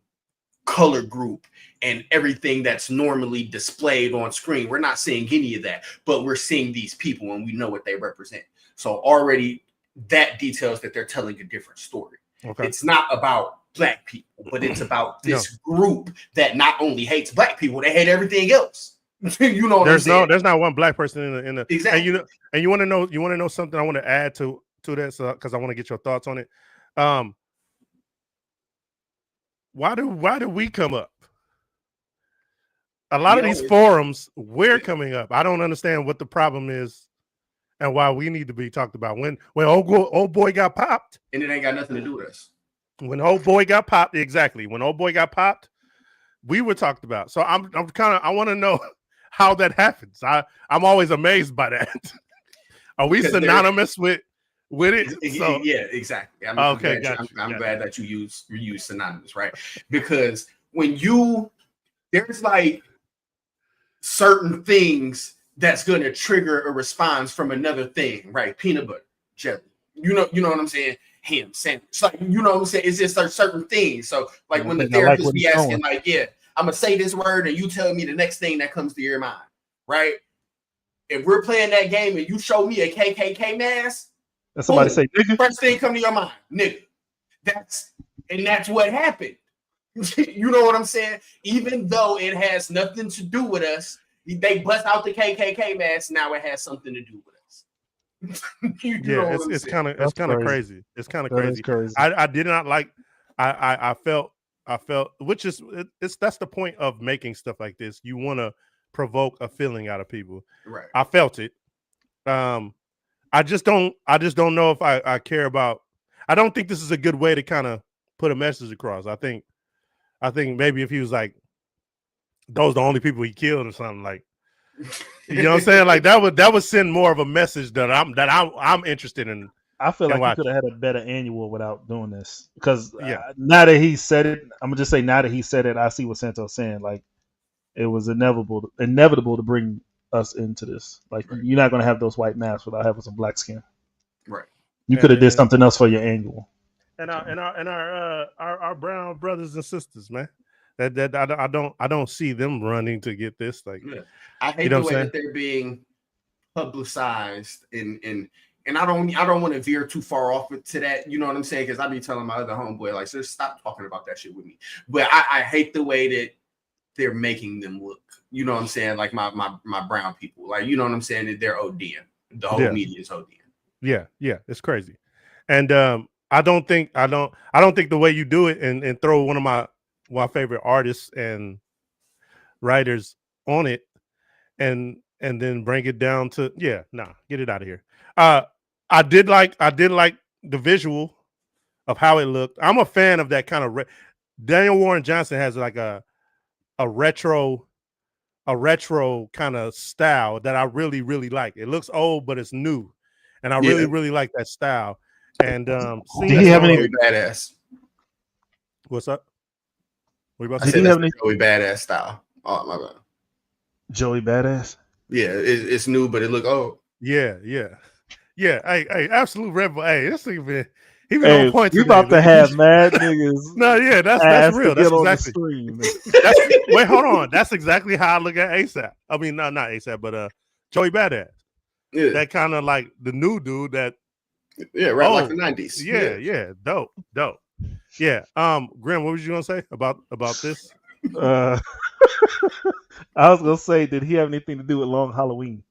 S1: color group and everything that's normally displayed on screen. We're not seeing any of that, but we're seeing these people and we know what they represent. So already that details that they're telling a different story. Okay. It's not about Black people, but it's about this group that not only hates Black people, they hate everything else. You know what I'm saying?
S2: There's not one Black person in the
S1: exactly.
S2: And you want to know something I want to add to that, because I want to get your thoughts on it. Why do we come up? A lot of these forums, we're coming up. I don't understand what the problem is and why we need to be talked about. When old boy got popped,
S1: and it ain't got nothing to do with us.
S2: When old boy got popped, exactly. When old boy got popped, we were talked about. So I want to know how that happens. I'm always amazed by that. Are we synonymous with it?
S1: Yeah, exactly. I'm glad that you use synonymous, right? Because when there's like certain things that's going to trigger a response from another thing, right? Peanut butter, jelly, you know what I'm saying? Ham sandwich, like, you know what I'm saying? It's just certain things. So like when the therapist be asking, like, I'm gonna say this word and you tell me the next thing that comes to your mind, right? If we're playing that game and you show me a KKK mask,
S3: and somebody say nigga,
S1: first thing come to your mind, nigga. That's what happened. You know what I'm saying? Even though it has nothing to do with us, they bust out the KKK mask. Now it has something to do with us.
S2: It's kind of crazy. It's kind of crazy. I did not like. I felt, which is that's the point of making stuff like this. You want to provoke a feeling out of people.
S1: Right.
S2: I felt it. I just don't know if I care about. I don't think this is a good way to kind of put a message across. I think maybe if he was like, those are the only people he killed or something, like, you know what I'm saying? Like that would send more of a message that I'm interested in.
S3: I feel like he could have had a better annual without doing this, because now that he said it, I'm gonna just say now that he said it, I see what Santo's saying. Like it was inevitable to bring us into this. Like you're not gonna have those white masks without having some black skin.
S1: Right.
S3: You could have did something else for your annual.
S2: And our brown brothers and sisters, man. That I don't see them running to get this. Like,
S1: I hate the way that they're being publicized, and I don't want to veer too far off to that. You know what I'm saying? Because I be telling my other homeboy, like, just stop talking about that shit with me. But I hate the way that they're making them look. You know what I'm saying? Like my brown people, like, you know what I'm saying? That they're ODing. The whole media is ODing.
S2: Yeah, it's crazy. And I don't think the way you do it and throw one of my favorite artists and writers on it and then bring it down to get it out of here. I did like the visual of how it looked. I'm a fan of that kind of Daniel Warren Johnson has like a retro kind of style that I really, really like. It looks old, but it's new. And I really, really like that style. And
S3: did he have any
S1: badass?
S2: What's up?
S1: What about to say? That's the Joey Badass style. Oh my god,
S3: Joey Badass.
S1: Yeah, it's new, but it look old.
S2: Yeah. Hey, absolute rebel. Hey, this thing been on point.
S3: We about to have mad niggas.
S2: No, yeah, that's real. That's exactly. Wait, hold on. That's exactly how I look at ASAP. I mean, not ASAP, but Joey Badass. Yeah. That kind of like the new dude that.
S1: Yeah, right, like the 90s.
S2: Yeah, dope. Yeah. Grim, what was you gonna say about this?
S3: I was gonna say, did he have anything to do with Long Halloween?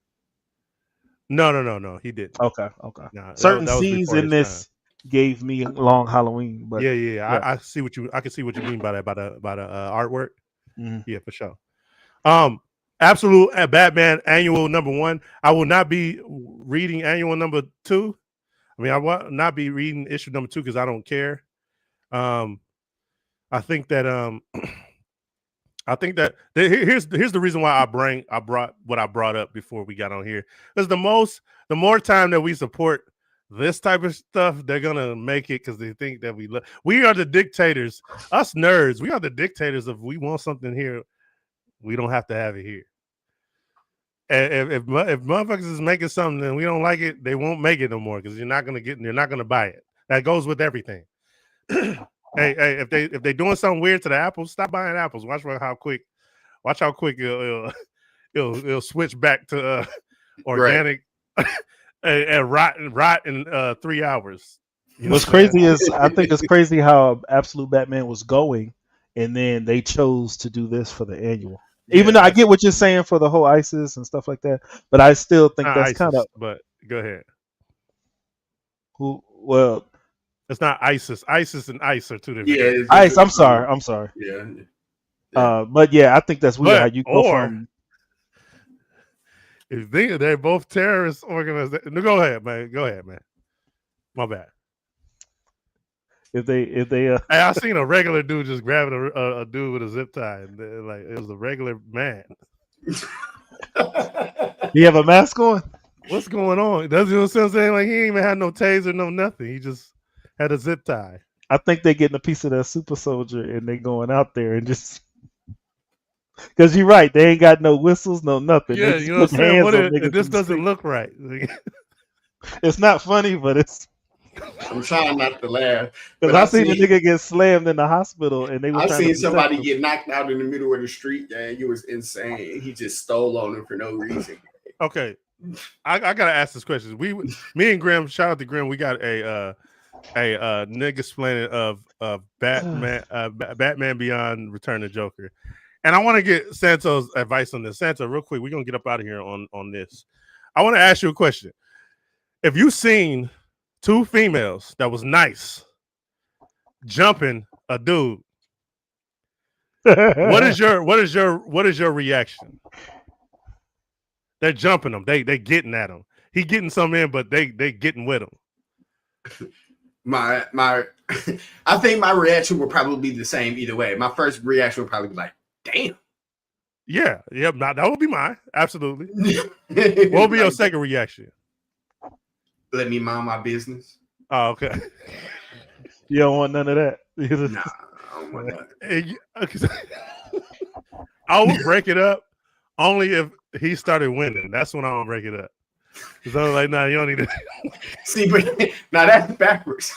S2: No. He didn't.
S3: Okay.
S2: No,
S3: Certain
S2: that was
S3: scenes
S2: before
S3: in
S2: his time.
S3: this gave me Long Halloween, but
S2: Yeah. I see what you. I can see what you mean by that. By the artwork.
S3: Mhm.
S2: Yeah, for sure. Absolute Batman annual #1. I will not be reading annual #2. I mean, I will not be reading issue #2 because I don't care. I think that here's the reason why I brought what I brought up before we got on here. Because the more time that we support this type of stuff, they're gonna make it because they think that we are the dictators. Us nerds, we are the dictators of we want something here, we don't have to have it here. And if motherfuckers is making something and we don't like it, they won't make it no more because you're not gonna buy it. That goes with everything. Hey, if they doing something weird to the apples, stop buying apples. Watch how quick it'll switch back to organic and rot in 3 hours. You know
S3: What's crazy is I think it's crazy how Absolute Batman was going, and then they chose to do this for the annual. Even though I get what you're saying for the whole ISIS and stuff like that, but I still think that's kind of.
S2: But go ahead.
S3: Well,
S2: it's not ISIS. ISIS and ICE are two different.
S1: Yeah,
S3: ICE. I'm sorry.
S1: Yeah.
S3: But yeah, I think that's weird how you go from.
S2: If they're both terrorist organizations, go ahead, man. My bad.
S3: If they
S2: hey, I seen a regular dude just grabbing a dude with a zip tie, and like it was a regular man.
S3: You have a mask on?
S2: What's going on? That's what I'm saying. Like he ain't even had no taser, no nothing. He just had a zip tie.
S3: I think they're getting a piece of that super soldier, and they going out there and just. Because you're right, they ain't got no whistles, no nothing.
S2: Yeah, you know what I'm saying. This doesn't look right.
S3: It's not funny, but it's.
S1: I'm trying not to laugh.
S3: Because I seen a nigga get slammed in the hospital, and they were.
S1: I seen somebody get knocked out in the middle of the street. Man, he was insane. He just stole on him for no reason.
S2: Okay, I gotta ask this question. Me and Graham, shout out to Graham. We got a nigga explaining of Batman, Batman Beyond Return of Joker, and I want to get Santo's advice on this. Santo, real quick, we're gonna get up out of here on this. I want to ask you a question. If you seen 2 females that was nice jumping a dude, what is your reaction? They're jumping him. They getting at him. He getting some in, but they getting with him.
S1: My I think my reaction would probably be the same either way. My first reaction would probably be like, damn.
S2: Yeah. That would be mine. Absolutely. What would be your second reaction?
S1: Let me mind my business.
S2: Oh, okay.
S3: You don't want none of that.
S1: Nah, I don't want
S2: that. I would break it up only if he started winning. That's when I don't break it up. Because I was like, nah, you don't need to.
S1: See, but now that's backwards.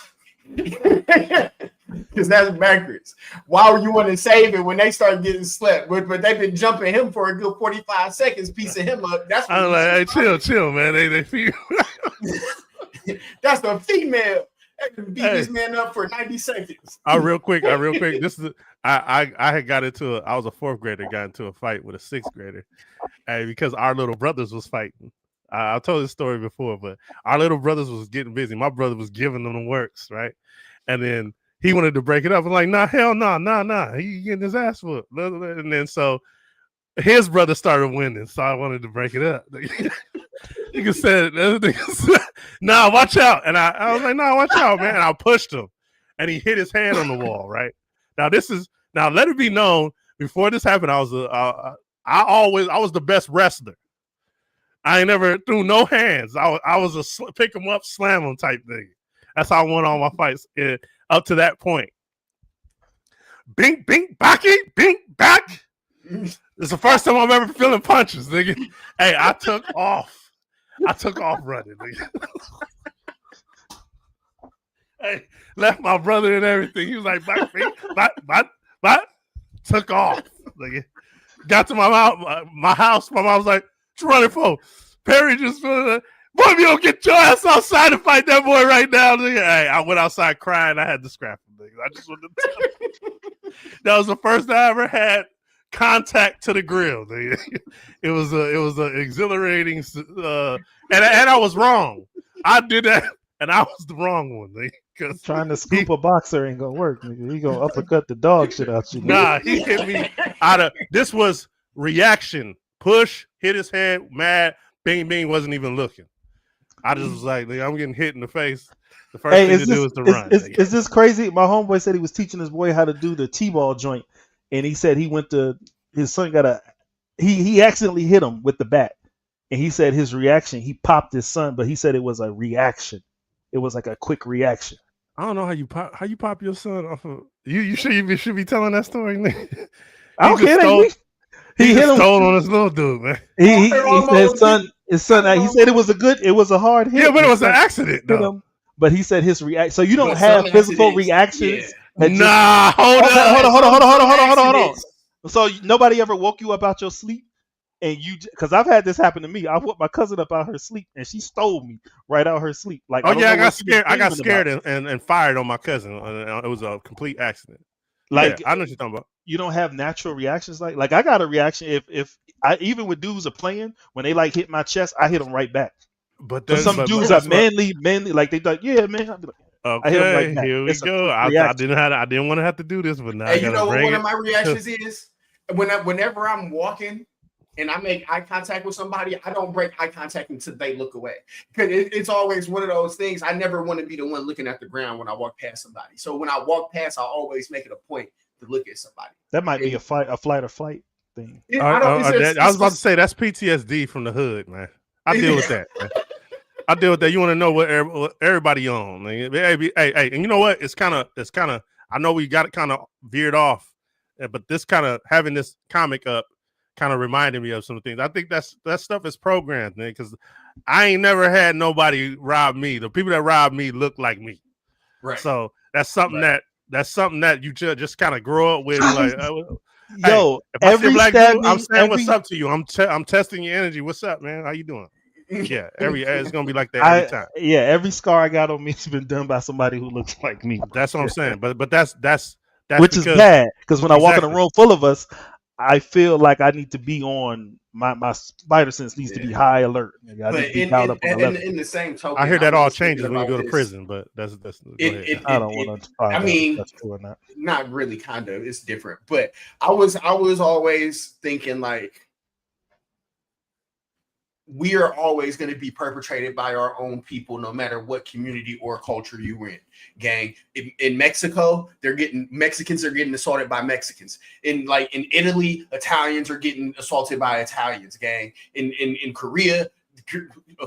S1: Because that's backwards. Why would you want to save it when they start getting slept? But they've been jumping him for a good 45 seconds, piecing him up. That's what
S2: I'm like, hey, chill, man. They feel.
S1: That's the female. They can beat this man up for 90 seconds.
S2: Real quick. This is I had got into I was a 4th grader, got into a fight with a 6th grader, and because our little brothers was fighting. I've told this story before, but our little brothers was getting busy. My brother was giving them the works, right? And then he wanted to break it up. I'm like, nah, hell no, nah. He getting his ass whooped. And then so his brother started winning, so I wanted to break it up. Nigga said, nah, watch out. And I was like, nah, watch out, man. And I pushed him. And he hit his hand on the wall, right? Now let it be known, before this happened, I was the best wrestler. I ain't never threw no hands. I was a pick him up, slam him type thing. That's how I won all my fights up to that point. Bink, bink, backy, bink, back. It's the first time I'm ever feeling punches, nigga. Hey, I took off running, nigga. Hey, left my brother and everything. He was like, but took off, nigga. Got to my house. My mom was like, what you running for? Perry just boy, if you don't get your ass outside and fight that boy right now, nigga. Hey, I went outside crying. I had to scrap him, nigga. I just wanted to tell you. That was the first time I ever had contact to the grill, nigga. It was a exhilarating and I was wrong. I did that, and I was the wrong one. Because
S3: trying to scoop a boxer ain't gonna work, nigga. He gonna uppercut the dog shit out you. Nigga.
S2: Nah, he hit me out of. This was reaction. Push, hit his head, mad. Bing, bing, wasn't even looking. I just was like, I'm getting hit in the face. The first thing to do is to run.
S3: Is this crazy? My homeboy said he was teaching his boy how to do the T-ball joint, and he said his son got he accidentally hit him with the bat, and he said his reaction, he popped his son, but he said it was a reaction. It was like a quick reaction.
S2: I don't know how you pop your son off of you should be telling that story, nigga.
S3: I don't care. He hit him.
S2: Stole on this little dude, man.
S3: He said his son. He said it was a hard hit.
S2: Yeah, but it was an accident, though.
S3: But he said his reaction. So you don't have physical reactions.
S2: Yeah. Hold
S3: on. So nobody ever woke you up out your sleep, and because I've had this happen to me. I woke my cousin up out her sleep, and she stole me right out her sleep. Like,
S2: I got scared. I got scared and fired on my cousin. It was a complete accident. Like, I know what you're talking about.
S3: You don't have natural reactions like I got a reaction if I even when dudes are playing, when they like hit my chest, I hit them right back. But some dudes are manly, like they like, yeah, man. I'll be like,
S2: okay, I hit them right back. Here we go. I didn't want to have to do this, but now.
S1: Hey, you know what one of my reactions is? Whenever I'm walking and I make eye contact with somebody, I don't break eye contact until they look away. Because it's always one of those things. I never want to be the one looking at the ground when I walk past somebody. So when I walk past, I always make it a point to look at somebody.
S3: That might be a flight or flight thing.
S2: I was about to say that's PTSD from the hood, man. I deal with that. Man. I deal with that. You want to know what everybody on? Hey, and you know what? It's kind of. I know we got it kind of veered off, but this kind of having this comic up kind of reminded me of some things. I think that stuff is programmed, man. Because I ain't never had nobody rob me. The people that rob me look like me,
S1: right?
S2: So that's something that you just kind of grow up with. Like,
S3: yo,
S2: hey, if I see a black dude, I'm saying what's up to you. I'm testing your energy. What's up, man? How you doing? Yeah, it's gonna be like that every time.
S3: Yeah, every scar I got on me has been done by somebody who looks like me.
S2: That's what I'm saying. But that's
S3: which is bad because when I walk in a room full of us, I feel like I need to be on my spider sense needs to be high alert. I
S1: but in the same token,
S2: I hear that all changes when you go to prison. But that's
S3: I don't want to.
S1: I mean,
S3: that's true or not.
S1: Not really. Kind of. It's different. But I was always thinking like, we are always going to be perpetrated by our own people, no matter what community or culture you're in. Gang, in Mexico, Mexicans are getting assaulted by Mexicans. In Italy, Italians are getting assaulted by Italians. Gang, in Korea.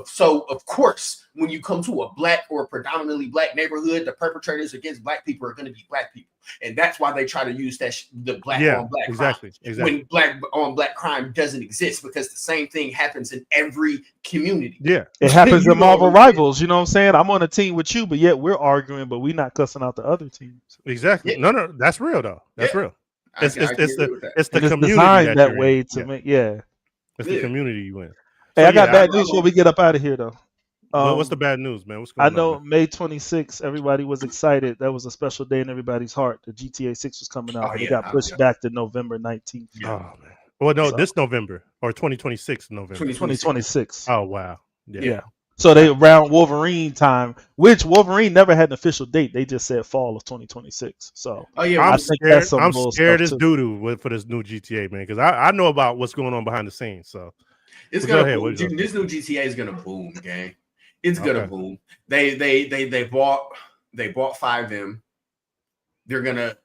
S1: So of course, when you come to a black or predominantly black neighborhood, the perpetrators against black people are going to be black people, and that's why they try to use the black on black
S2: exactly
S1: when black on black crime doesn't exist, because the same thing happens in every community.
S3: Yeah, it happens in Marvel Rivals. You know what I'm saying? I'm on a team with you, but yet we're arguing, but we're not cussing out the other teams.
S2: Exactly. Yeah. No, that's real though. That's real. It's the community
S3: designed that way to make. Yeah,
S2: it's the community you in.
S3: Hey, I got bad news before we get up out of here, though.
S2: What's the bad news, man? What's going on?
S3: I know May 26th, everybody was excited. That was a special day in everybody's heart. The GTA 6 was coming out, but it got pushed back to November 19th.
S2: Oh, man. Well, no, this November or 2026 November.
S3: 2026.
S2: Oh, wow. Yeah.
S3: So they around Wolverine time, which Wolverine never had an official date. They just said fall of 2026. So
S2: I'm scared as doo-doo for this new GTA, man, because I know about what's going on behind the scenes. So.
S1: It's gonna boom. This new GTA is gonna boom, gang. It's gonna boom. They bought 5M. They're gonna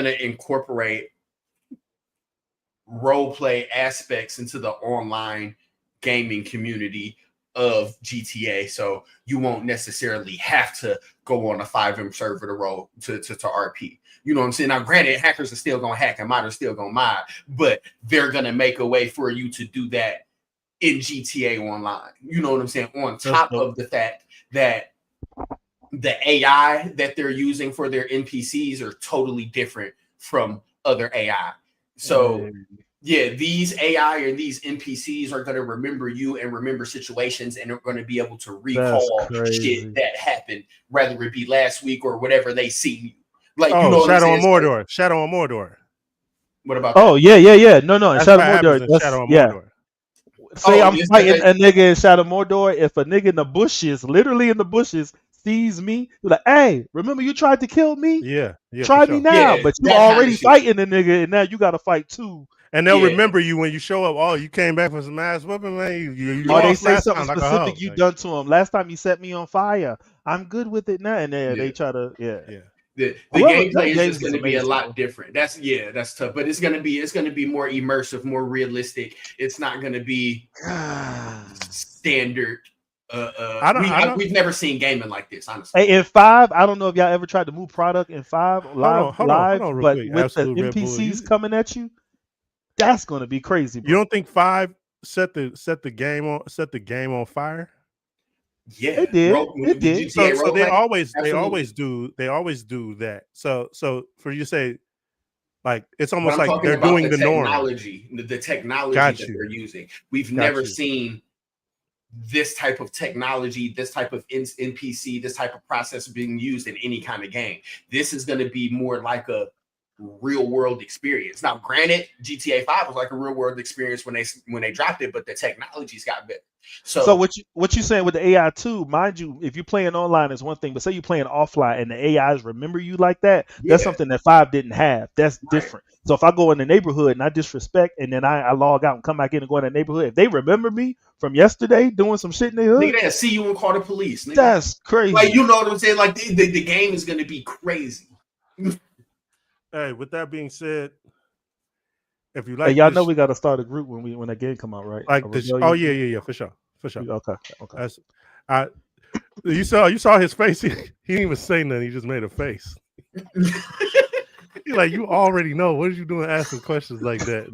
S1: incorporate role play aspects into the online gaming community of GTA, so you won't necessarily have to go on a 5M server to RP. You know what I'm saying? Now, granted, hackers are still gonna hack and modders still gonna mod, but they're gonna make a way for you to do that in GTA Online. You know what I'm saying? On top of the fact that the AI that they're using for their NPCs are totally different from other AI. So yeah, these AI and these NPCs are going to remember you and remember situations, and are going to be able to recall shit that happened, whether it be last week or whatever they see you. Like, you know,
S2: Shadow on Mordor. Shadow on Mordor.
S1: What about?
S3: Oh,
S1: that?
S3: Yeah. No,
S2: That's
S3: Shadow on Mordor.
S2: Shadow on Mordor.
S3: say I'm fighting a nigga in Shadow Mordor. If a nigga in the bushes, literally in the bushes, sees me, you're like, hey, remember you tried to kill me?
S2: Yeah,
S3: Try me now.
S1: Yeah,
S3: but you
S1: that
S3: already
S1: kinda shit.
S3: fighting a nigga, and now you got to fight too.
S2: And they'll remember you when you show up. Oh, you came back for some ass whooping, man. You
S3: Or they
S2: lost
S3: say
S2: last
S3: something
S2: time,
S3: specific
S2: like,
S3: you done to them. Last time you set me on fire. I'm good with it now. And they try to,
S1: The
S3: However,
S1: gameplay is
S3: games
S1: just going to be a
S3: amazing.
S1: lot different. That's tough, but it's going to be more immersive, more realistic. It's not going to be standard. We've never seen gaming like this, honestly.
S3: Hey, in 5, I don't know if y'all ever tried to move product in 5 live,
S2: hold on,
S3: but
S2: quick.
S3: with
S2: Absolute
S3: the
S2: Red Bull,
S3: NPCs coming at you, that's going to be crazy. Bro.
S2: You don't think 5 set the game on fire?
S1: Yeah,
S3: it did.
S2: So they always do that. So for you to say, like, it's almost like they're doing the norm.
S1: The technology that they're using. We've never seen this type of technology, this type of NPC, this type of process being used in any kind of game. This is going to be more like a real world experience. Now, granted, GTA 5 was like a real world experience when they dropped it, but the technology's got better.
S3: So what you saying with the AI too? Mind you, if you're playing online is one thing, but say you're playing offline and the AIs remember you like that, that's something that 5 didn't have. That's different. So if I go in the neighborhood and I disrespect, and then I log out and come back in and go in the neighborhood, if they remember me from yesterday doing some shit in the hood,
S1: nigga, they'll see you and call the police. Nigga.
S3: That's crazy.
S1: Like, you know what I'm saying? Like the game is going to be crazy.
S2: Hey, with that being said, if you like,
S3: y'all know we got to start a group when that game come out, right?
S2: Like this. Oh yeah, for sure.
S3: Okay.
S2: You saw his face. He didn't even say nothing. He just made a face. He's like, you already know. What are you doing asking questions like that?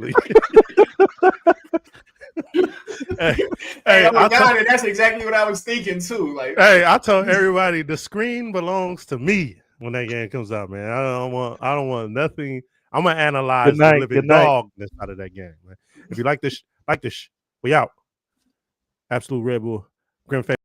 S1: Hey, oh my God, and that's exactly what I was thinking too. Like,
S2: hey, I told everybody the screen belongs to me when that game comes out, man. I don't want nothing. I'm gonna analyze the living dog that's out of that game, man. If you like this, we out. Absolute Red Bull. Grim Face.